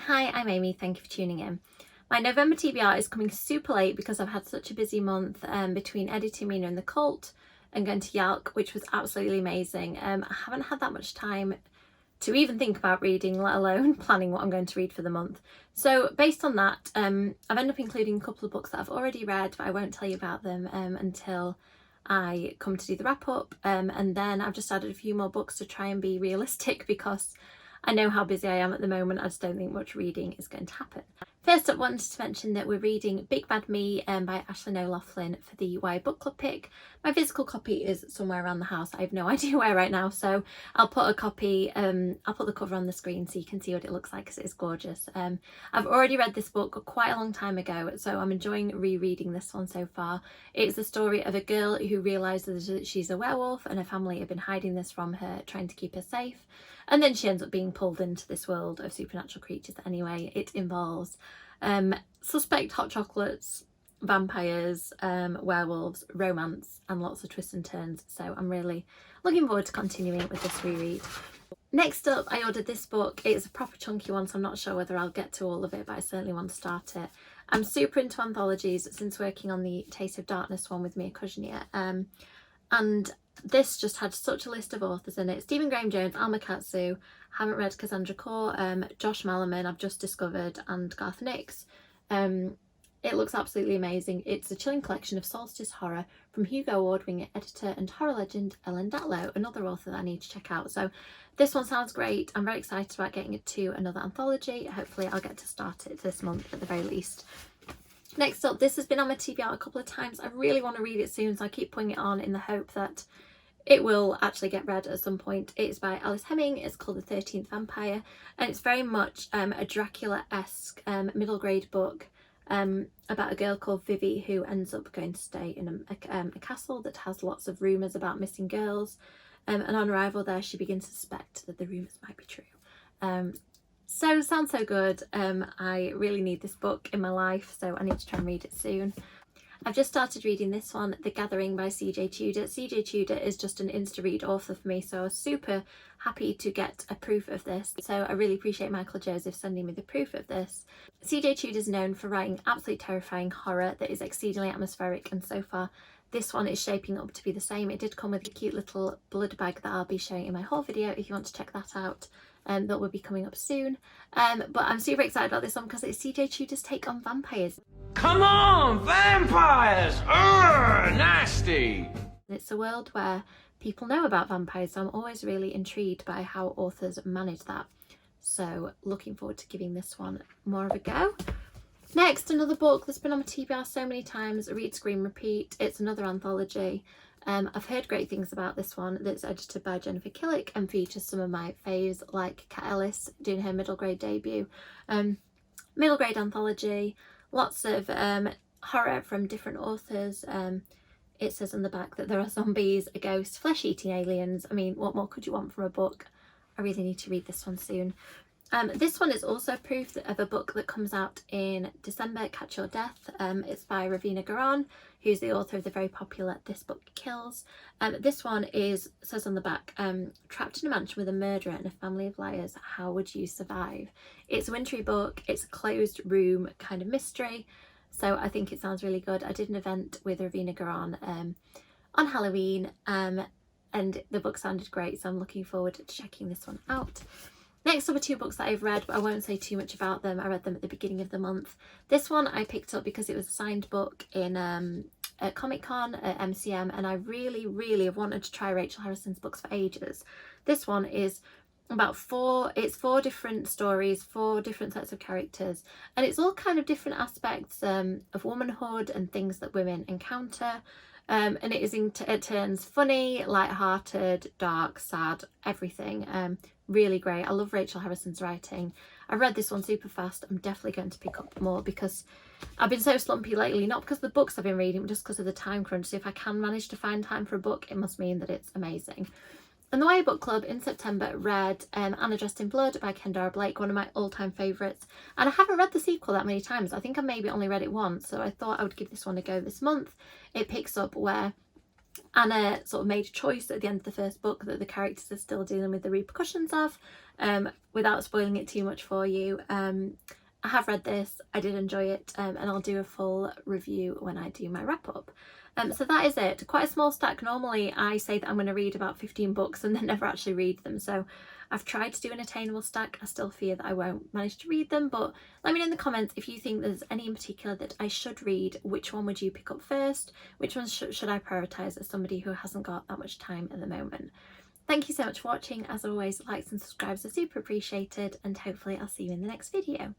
Hi, I'm Amy, thank you for tuning in. My November TBR is coming super late because I've had such a busy month between editing Mina and the Cult and going to YALC, which was absolutely amazing. I haven't had that much time to even think about reading, let alone planning what I'm going to read for the month. So based on that, I've ended up including a couple of books that I've already read, but I won't tell you about them until I come to do the wrap up. And then I've just added a few more books to try and be realistic because I know how busy I am at the moment. I just don't think much reading is going to happen. First up, wanted to mention that we're reading Big Bad Me by Ashley O'Loughlin for the YABookClub pick. My physical copy is somewhere around the house. I have no idea where right now, so I'll put a copy, I'll put the cover on the screen so you can see what it looks like because it is gorgeous. I've already read this book quite a long time ago, so I'm enjoying rereading this one so far. It's the story of a girl who realises that she's a werewolf and her family have been hiding this from her, trying to keep her safe. And then she ends up being pulled into this world of supernatural creatures anyway. It involves suspect hot chocolates, vampires, werewolves, romance, and lots of twists and turns. So I'm really looking forward to continuing with this reread. Next up, I ordered this book. It's a proper chunky one, so I'm not sure whether I'll get to all of it, but I certainly want to start it. I'm super into anthologies since working on the Taste of Darkness one with Mia Kuznia. And this just had such a list of authors in it. Stephen Graham Jones, Alma Katsu, haven't read Cassandra Core, Josh Malerman I've just discovered, and Garth Nix. It looks absolutely amazing. It's a chilling collection of solstice horror from Hugo Award-winning editor and horror legend Ellen Datlow, another author that I need to check out. So this one sounds great. I'm very excited about getting it to another anthology. Hopefully I'll get to start it this month at the very least. Next up, this has been on my TBR a couple of times. I really want to read it soon, so I keep putting it on in the hope that it will actually get read at some point. It's by Alice Hemming. It's called The 13th Vampire, and it's very much a Dracula-esque middle grade book about a girl called Vivi who ends up going to stay in a castle that has lots of rumours about missing girls, and on arrival there she begins to suspect that the rumours might be true. So sounds so good. I really need this book in my life, so I need to try and read it soon. I've just started reading this one, The Gathering by CJ Tudor. CJ Tudor is just an insta-read author for me, so I was super happy to get a proof of this. So I really appreciate Michael Joseph sending me the proof of this. CJ Tudor is known for writing absolutely terrifying horror that is exceedingly atmospheric, and so far this one is shaping up to be the same. It did come with a cute little blood bag that I'll be showing in my haul video if you want to check that out. That will be coming up soon. But I'm super excited about this one because it's CJ Tudor's take on vampires. Come on, vampires! Urgh, nasty! It's a world where people know about vampires, so I'm always really intrigued by how authors manage that. So looking forward to giving this one more of a go. Next, another book that's been on my TBR so many times, Read, Scream, Repeat. It's another anthology. I've heard great things about this one, that's edited by Jennifer Killick and features some of my faves like Kat Ellis doing her middle grade debut. Middle grade anthology, lots of horror from different authors. It says on the back that there are zombies, a ghost, flesh-eating aliens. I mean, what more could you want from a book? I really need to read this one soon. This one is also proof of a book that comes out in December, Catch Your Death. It's by Ravina Garan, who's the author of the very popular This Book Kills. This one says on the back, trapped in a mansion with a murderer and a family of liars, how would you survive? It's a wintry book, it's a closed room kind of mystery, so I think it sounds really good. I did an event with Ravina Garan on Halloween, and the book sounded great, so I'm looking forward to checking this one out. Next up are two books that I've read, but I won't say too much about them. I read them at the beginning of the month. This one I picked up because it was a signed book in at Comic-Con at MCM, and I really have wanted to try Rachel Harrison's books for ages. This one is about four different stories, 4 different sets of characters, and it's all kind of different aspects of womanhood and things that women encounter. And it is it turns funny, light-hearted, dark, sad, everything. Really great. I love Rachel Harrison's writing. I read this one super fast. I'm definitely going to pick up more because I've been so slumpy lately, not because of the books I've been reading, but just because of the time crunch. So if I can manage to find time for a book, it must mean that it's amazing. And the YA Book Club in September read Anna Dressed in Blood by Kendara Blake, one of my all-time favourites. And I haven't read the sequel that many times. I think I maybe only read it once, so I thought I would give this one a go this month. It picks up where Anna sort of made a choice at the end of the first book that the characters are still dealing with the repercussions of, without spoiling it too much for you. I have read this, I did enjoy it, and I'll do a full review when I do my wrap up. So that is it. Quite a small stack. Normally I say that I'm going to read about 15 books and then never actually read them, so I've tried to do an attainable stack. I still fear that I won't manage to read them, but let me know in the comments if you think there's any in particular that I should read. Which one would you pick up first? Which ones should I prioritise as somebody who hasn't got that much time at the moment? Thank you so much for watching. As always, likes and subscribes are super appreciated, and hopefully I'll see you in the next video.